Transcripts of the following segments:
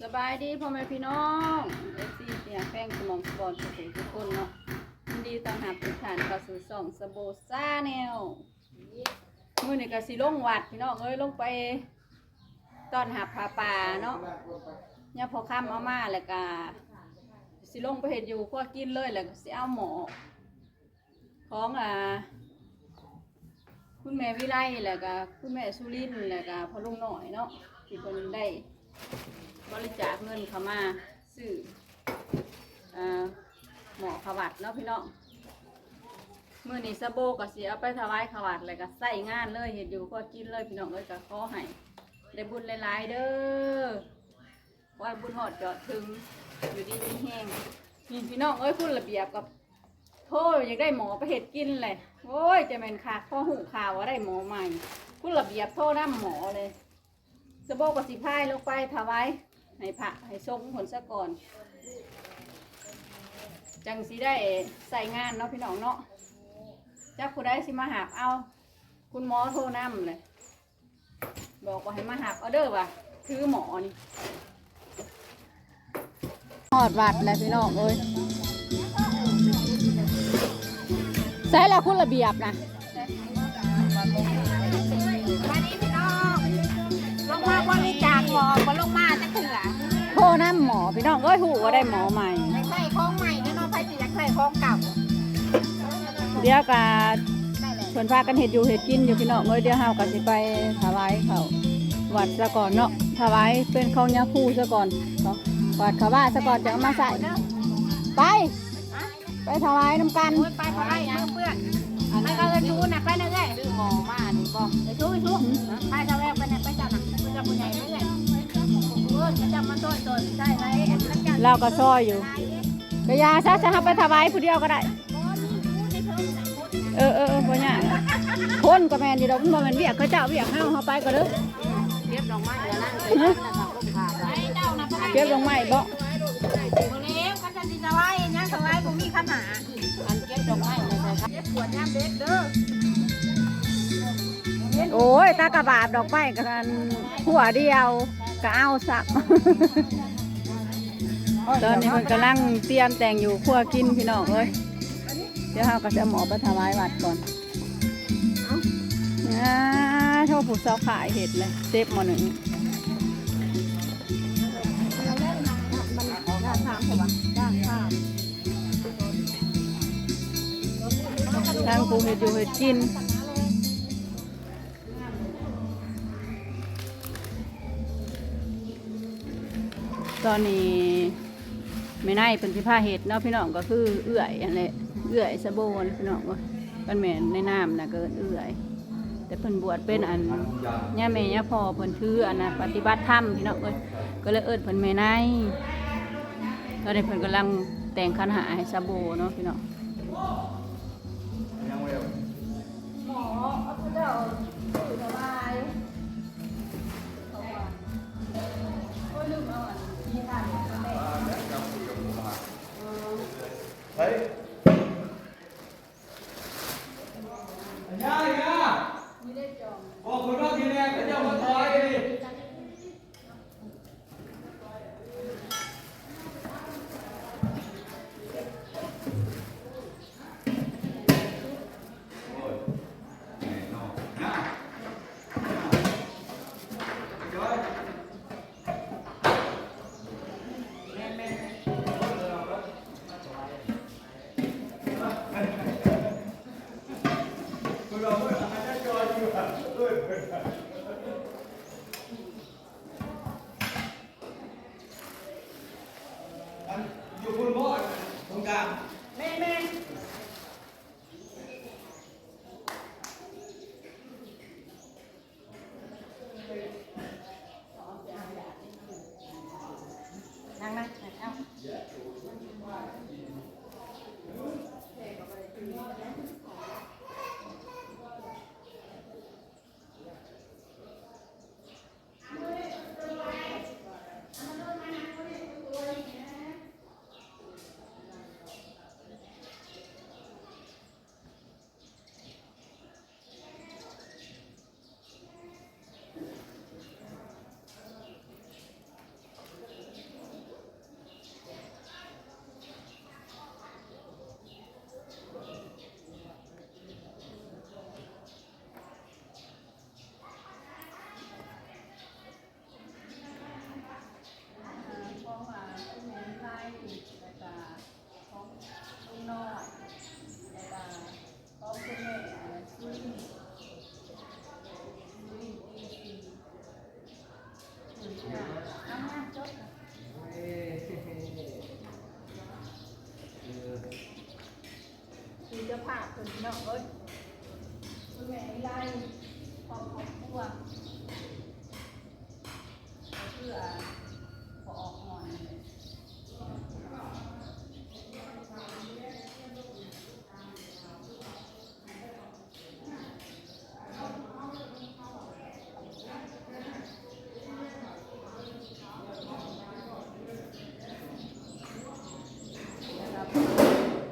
สบายดีพ่อแม่พี่น้องFC เสียงแป้งสมองสปอนทุกคนเนาะยินดีต้อนรับทุกท่านเข้าสู่ช่องสโบซ่าแนวมื้อนี้ก็สิลงวัดพี่น้องลงไปต้อนรับพระป่าเนาะเนี่ยพอค่ำเอามาแล้วก็สิลงไปเฮ็ดอยู่พวกกินเลยแล้วก็สิเอาหมอของคุณแม่วิไลแล้วก็คุณแม่สุรินทร์แล้วก็พ่อลุงหน่อยเนาะที่เพิ่นได้บริจาคเงินเข้ามาซื้อหมอขวัดเนาะพี่น้องมื้อนี้สะโบก็สิเอาไปถวายขวัดเลยก็ใส่งานเลยเฮ็ดอยู่ก็กินเลยพี่น้องก็ขอให้ได้บุญหลายๆเด้อขอให้บุญฮอดจอดถึงอยู่ดีมีแห้งนี่พี่น้องคุณระเบียบกับโทษอยากได้หมอไปเฮ็ดกินเลยโอ้ยจะแม่นคักพอหูข่าวว่าได้หมอใหม่คุณระเบียบโทษนำหมอเลยสะโบก็สิพายลงไปถวายให้พระให้ทรงผลซะก่อนจังสิได้ใส่งานเนาะพี่น้องเนาะจักผู้ใดสิมาหาบเอาคุณหมอโทรนำเลยบอกว่าให้มาหาบเอาเด้อว่ะถือหมอนี่หอดวัดเลยพี่น้องใส่แล้วคุณระเบียบนะวันนี้พี่น้องลงมาบริจาคหมอมาลงมาจะเถื่อโทรนำหมอพี่น้องหูว่าได้หมอใหม่ไม่ใส่ของใหม่แน่นอนใครจะอยากใส่ของเก่าเดี๋ยวกาเพิ่นพากันเห็ดอยู่เห็ดกินอยู่พี่น้องเดี๋ยวเฮาก็สิไปถวายเขาวัดซะก่อนเนาะถวายเป็นของยาคูซะก่อนเนาะวัดเขาว่าซะก่อนจะเอามาใส่ไปถวายน้ำกันไปพอได้เพื่อนไม่ก็ชูนะไปเลยซื้อหมอมานี่บอกชูไปทะเลไปไหนไปจับนะไปจับผู้ใหญ่ไปเลยจะจับมาต้นใช่ไหมเราก็ซอยอยู่กระยาซะจะให้ไปถวายผู้เดียวก็ได้พ่อเนี่ยคนก็แมนดีดอกมันบ่แมนเวียกเขาเจ้าเวียกเฮาไปก็เด้อเก็บดอกไม้แล้วนั่งเก็บดอกไม้บ่โมเลี้ยวกันจะดีจะไว้ยังจะไว้ผมมีขนาดอันเก็บดอกไม้เลยครับเก็บขวดน้ำเด็กเด้อโอ้ยตากระบาดดอกไม้กันหัวเดียวก็เอาสักตอนนี้มันกำลังเตรียมแต่งอยู่คั่วกินพี่น้องเดี๋ยวเราก็จะหมอไปถวายวัดก่อนโทษผู้สาวขายเห็ดเลยเซฟหมอหนึ่งทางผู้เห็ดอยู่เห็ดกินตอนนี้ไม่น่าเป็นสิผ้าเห็ดเนาะพี่น้องก็คือเอื่อยอะไรเอื่อยสะโบนพี่น้องกันแม่ในน้ำนะเกินเอื่อยแต่เพิ่นบวชเป็นอันย่าแม่ย่าพ่อเพิ่นถืออันนะปฏิบัติธรรมพี่น้องก็เลยเอิ้นเพิ่นแม่นายตอนนี้เพิ่นกำลังแต่งขันหาให้สะโบเนาะพี่น้องเฮ้ยย่าบอกคนว่าทีแรกเขาจะมาถอยดิอยู่บนบ่อตรงกลางแม่นั่ง ภาพคุณพี่น้องเอ้ยคุณแม่วิไลความครอบครัวเพื่อขอออกนอนเลย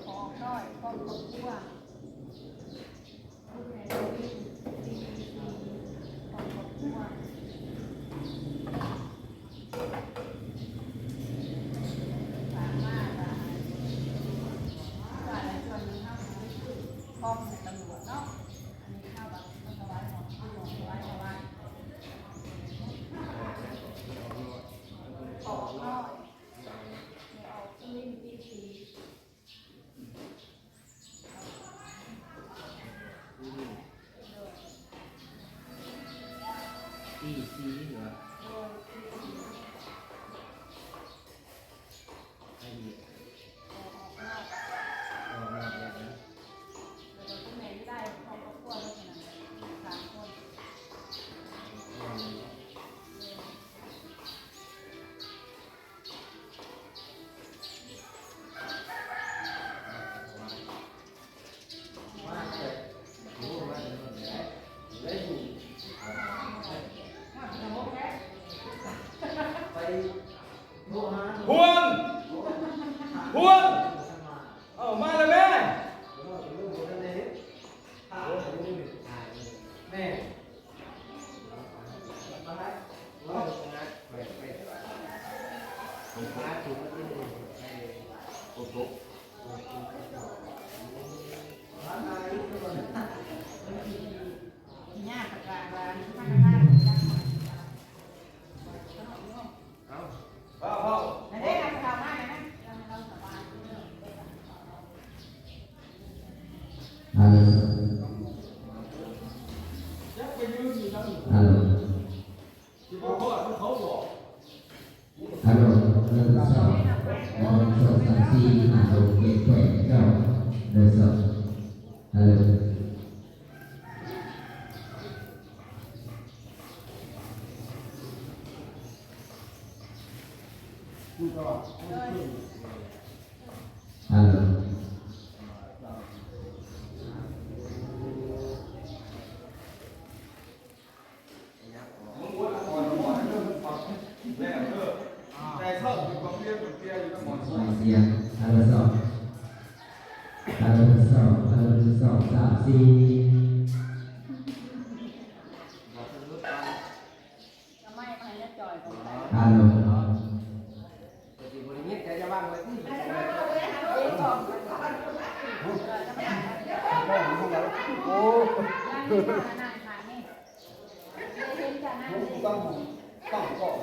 ขอน้อยความครอบครัวคุณแม่วิดีความครอบครัวสามารถว่าในส่วนนี้เข้าข้อมูลตำรวจเนาะอันนี้เข้าแบบมันถวายของผู้หลวงถวายออกน้อยไม่ออกลิ้นปีสี ตีซีเหรอไอ้เนี่ยออกมาแบบนั้นว่าเลยรู้ว่าเลยเลยอยู่ไปโทรหา พวงพวงเอามาเลยแม่ แม่มาได้ว่านะไปผมพาถูกที่หนึ่งไปโอ้โหร้านไหนก็ได้ ญาติประกาศว่าท่านได้เอา พ่อพ่อ แต่ได้รับข่าวมาเลยนะเราสบาย ยักไปยืนอยู่ทั้งหมด Alo, ที่พ่อพ่อเขาบอก alo, đơn sở, đơn sở sản si, alo, nghệ khỏe, chào, đơn sở, alo. คุณก็ Alo, มึงว่าก่อนก่อนเรื่องฟังแม่เออใจชอบอยู่กับเตี้ยกับเตี้ยอยู่กับหมอน ngoài riêng, alo sở, alo sở, alo sở, sản si, บอกคุณรู้กัน จะไม่ให้จะจ่อยตรงไหน alo, ปฏิบัตินี้แกจะว่างไว้ที่ โอ้ นั่งทานนี่เห็นกันนะ ต้องเกาะ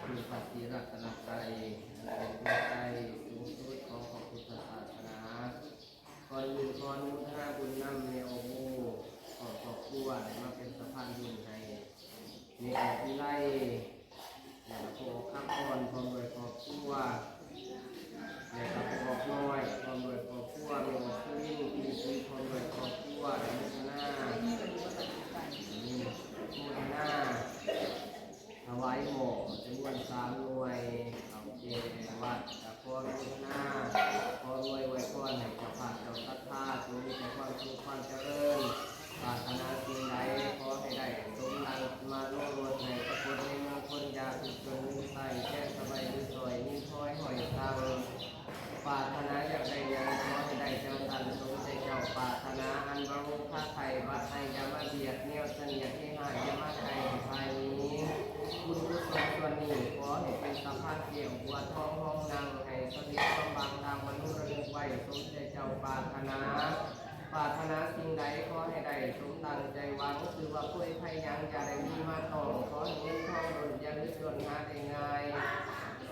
คือปฏิรัตนใจเป็นตัวใจสูงสุดของพระพุทธศาสนาก่อนอื่นก่อนมุทนาบุญนำเนโอโมขอขอบคุณมาเป็นสะพานบุญให้เนโอพิไลและโคข้ามอ่อนพร้อมด้วยครอบครัวและกับครอบน้อยพร้อมด้วยครอบครัวเนโอพิลินพิซีพร้อมด้วยครอบครัวและมุทนาถวายหม้อจำนวน3 หน่วยเอาเจวัดกับพ่อรุณาพ่อรวยไว้พ่อให้เจ้าภาพเจ้าศรัทธาจงมีแต่ความสุขความเจริญปรารถนาสิ่งใดขอให้ได้สมดังมาโลดโลดในทุกคนในเมืองคนยาทุกคนมีใส่แก้สบายดีสวยนิ่มพ้อยหอยตังปรารถนาอยากได้ยังขอให้ได้เจ้าตันสมใจเจ้าปรารถนาอันบรรลุข้าไทยบัดให้ยามาเบียดเนียวเสนียดที่หายยามาไทยภายนี้บุญกุศลส่วนนี้ขอให้เป็นสัมพันธ์เกี่ยวหัวทองห้องนางให้สถิตความบางทางมนุษย์ระลึกไว้สมใจเจ้าปรารถนาสิ่งใดขอให้ได้สมดังใจหวังคือว่าผู้ใครยังจะได้มีมาต่อขอให้เงินทองหล่นอย่าลึกจนหาได้ง่าย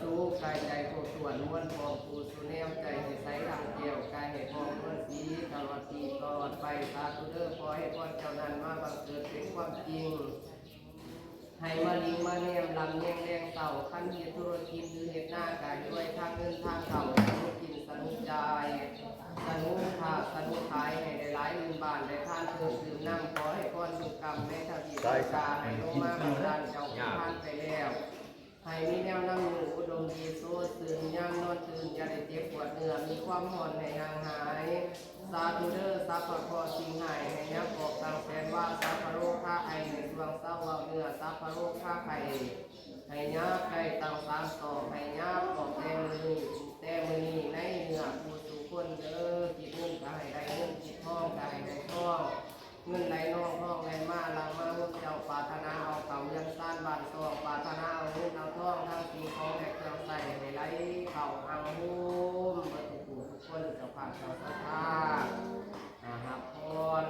สู้กายใจโคส่วนม้วนพองปูสุเนียมใจให้ใสดังเกี่ยวกายให้พองม้วนสีตลอดปีตลอดไปสาธุเด้อขอให้พรเจ้านั้นมาบังเกิดเป็นความจริง ให้มาลิงมาเนียมลำเนียงแรงเต่าขั้นเหตุธุรกิจหรือเหตุหน้าการด้วยทางเงินทางเก่าสนุกกินสนุกใจสนุกภาคสนุกขายให้ได้หลายหมื่นบาทได้ท่านเพิ่มดื่มน้ำขอให้ก้อนสุกรรมในทวีปกาให้ลงมาบำราญเจ้าท่านไปแล้วให้มีแนวน้ำมืออุดมดีโซตื่นย่างนอนตื่นอย่าได้เจ็บปวดเนื้อมีความห่อนในห่างหายสาธุเด้อสัพพะพอสิ่งหายให้ยักษ์บอกต่างแสนว่าสัพพะโรคข้าไอในดวงเศร้าเบาเนื้อสัพพะโรคข้าไข่ให้ยักษ์ไก่ต่างสามต่อให้ยักษ์บอกแต่มือนี้ในเนื้อผู้สุคนเด้อจิตเงินก็ให้ได้เงินจิตทองก็ให้ได้ทองเงินไหลน้องทองไหลมาลังมาพวกเจ้าปรารถนาเอาเก่ายังซ่านบานซองปรารถนาเอาเงินเอาทองทั้งสิ่งของและเครื่องใส่ให้ไหลเข่าอังหุ้มเมื่อทุกคนเจ้าผ่านเจ้าศรัทธานะครับพร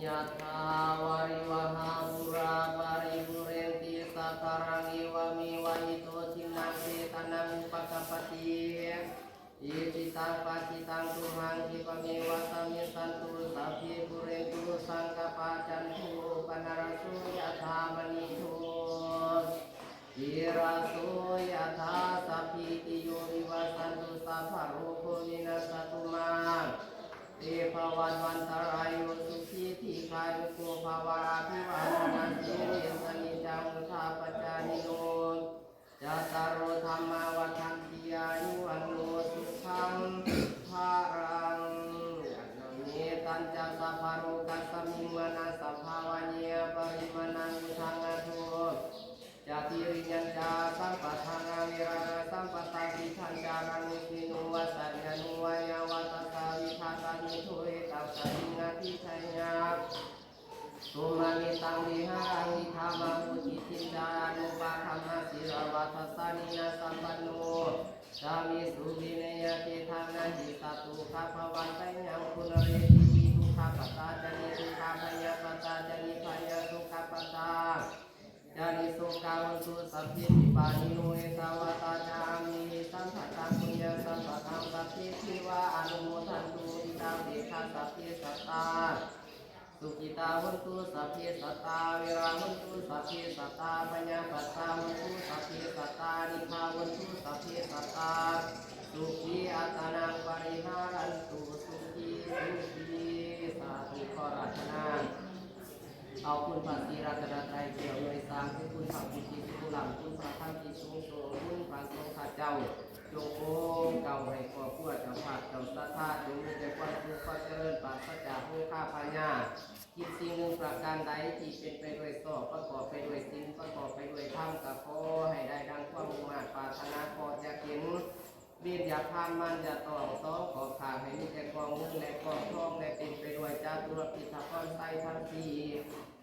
ยะถาวาริวหาปุราปาริปุเรนติสัคารังเอวเมวะอิโตทินังเปตานังอุปกัปปติอิติตังปัจจิตังตุหังคิปะเมวะสามิสันตุสัพพิปุเรนตุสังกปาจันตุปนารโสยะธามณิโชอิราโสยะธาสัพพิติโยวิวัสสันตุสัพพะโรโควินัสสตุมาเตภวันวันตรายโยสุขีทีคายุโกภาวะอภิวาทนาสิริสนิจังอุทาปจานิโนจัตตารโอธรรมาวัฏันติอายุวันโนสุขังภารังเนตัญจะสัพพะโรกัสสมิงวนาสัพพะวันเยปริมาณังอุทังอโทจาติริยัญจาสัมปทานาวิราสัมปตาปิทัญจารังนิสิโนวัสสัญญานุวายาวัตตาวิภาตานิโทเอตัสสิงาทิชัยญาสุมานิตังวิหารังวิธามาหุจิติจานุปาคัมมาสิรวัฏสานินาสัมปันโนสามิสุวิเนยเตทานันติสัตตุข้าพวันไตยังคุณเรติทุข้าปตาจานิทุข้าพยาปตาจานิพยาทุข้าปตาจานิสุกาวันตุสัพพิปานิโนเอตาวตาจามิสัมผัสตังปุญญาสัมปะทังสัพพิทิวาอนุโมทันตุอิตังเดชะสัพพิสัตตาสุขิตาวันตุสัพพิสัตตาวิราวันตุสัพพิสัตตาปัญญาปัสสาวันตุสัพพิสัตตานิพาวันตุสัพพิสัตตาสุขีอัตนังปริหารันตุสุขีสาธุขอราชนาเอาคุณพระศรีรัตนตรัยเกี่ยวในสามคือคุณพระพุทธคุณหลังคุณพระธรรมที่สูงส่งคุณพระสงฆ์ข้าเจ้าจงโค้งเก่าให้ก่อพวดเจ้าภาคเจ้าสัทธาจงมีแต่ความสุขความเจริญปราศจากโมฆะพญาคิดสิ่งหนึ่งประการใดที่เป็นไปด้วยสอบประกอบไปด้วยศีลประกอบไปด้วยธรรมกับขอให้ได้ดังความมุ่งมั่นปรารถนาขอจะเห็นเบียดอย่าพานมันอย่าต่อต้องขอขาดให้มีแต่กองเงินและกองทองและเป็นไปด้วยจาตุรพิธภัณฑ์ไตทั้งสี่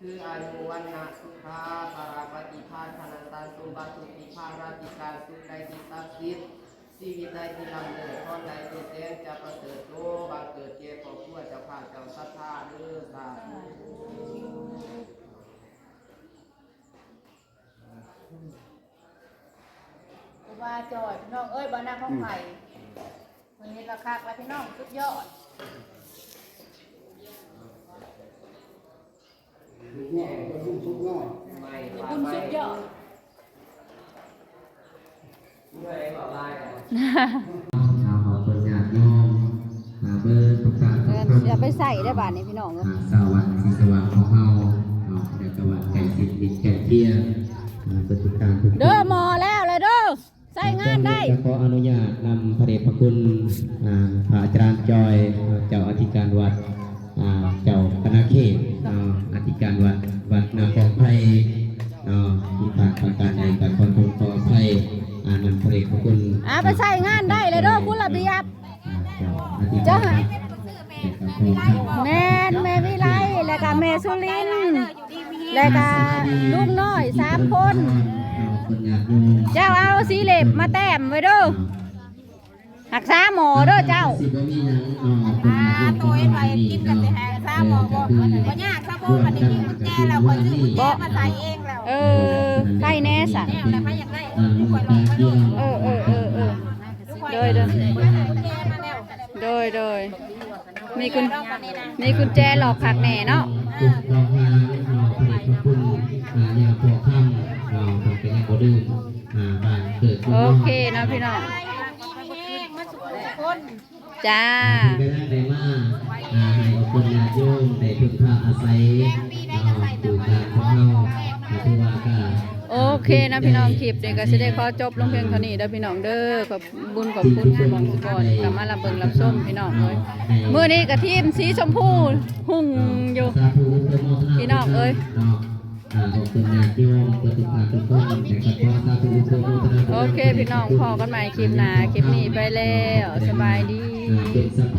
คืออายุวันนาสุขาปาราปฏิภาณธนันตันสมบัติสุขิภาราติการสุขใจที่ศักดิ์สิทธิ์ชีวิตใดที่ลำเนินตอนใดที่แสนจะประเสริฐโตบังเกิดเจขอพวดเจ้าข้าเจ้าศรัทธาเด้อสาธุว่าจอยพี่น้องเอ้ยบ้านนาของไผ่วันนี้ราคาแล้วพี่น้องสุดยอด ง่ายก็รุ่งทุกง่าย ไม่ บุญสุดยอด เมื่อไรบอกลายกัน เอาขอตัวญาติโยมเบอร์ทุกท่านทุกคน อย่าไปใส่ได้บาทนี้พี่น้อง สวัสดีสว่างของเฮาเด็กวัดไก่สิบดินแก่เที่ยประสบการณ์ทุก เด้อหมอแล้วเลยเด้อใส่งานได้ ขออนุญาตนำพระเดชพระคุณพระอาจารย์จอยเจ้าอธิการวัดเจ้าคณะเขตอธิการวัดนาคองไผ่ที่ผ่านประการใดกับคนทุกข์ขออภัยนำพระเดชพระคุณ ไปใส่งานได้เลยเด้อคุณระเบียบ เจ้า แม่แม่วิไลแล้วก็แม่สุรินทร์แล้วก็ลูกน้อย3 คนเจ้าเอาสีเหล็บมาแต้มไว้เด้อหักษาหมอเด้อเจ้า ตัวเองไปกินกันไปหาซาหมอบอกว่ายากซาโบมันได้กินกุญแจแล้วคนซื้อกุญแจมาใส่เองแล้วใส่แน่สั แน่แล้วไม่อยากได้ทุกคนลองมาดูทุกคน โดย กุญแจมาแล้ว โดย มีกุญมีกุญแจหลอกผักแหน่เนาะ จุดรองงานพระเดชพระคุณยาพวกค่ำต้องเป็นบ่ดื้อบ้านเกิด โอเคเนาะพี่น้องจ้า ที่ได้มาให้กับคนญาติโยมได้พึ่งพาอาศัยอยู่การของเราที่ว่าก็ โอเคนะพี่น้องคลิปเดี๋ยวก็สิได้ขอจบลงเพียงเท่านี้เด้อพี่น้องเด้อขอบบุญขอบคุณสมองสุกรกลับมารับเบิ่งรับส้มพี่น้องเอ้ยมื้อนี้กะทีมสีชมพูหุ่งอยู่ สาธุเพื่อโมทนา พี่น้องเอ้ย ขอบคุณญาติโยมเพื่อทุกท่านทุกคนนะครับขอสาธุเพื่อโมทนา โอเคพี่น้องพอกันใหม่คลิปหน้าคลิปนี้ไปแล้วสบายดี เป็นสัพ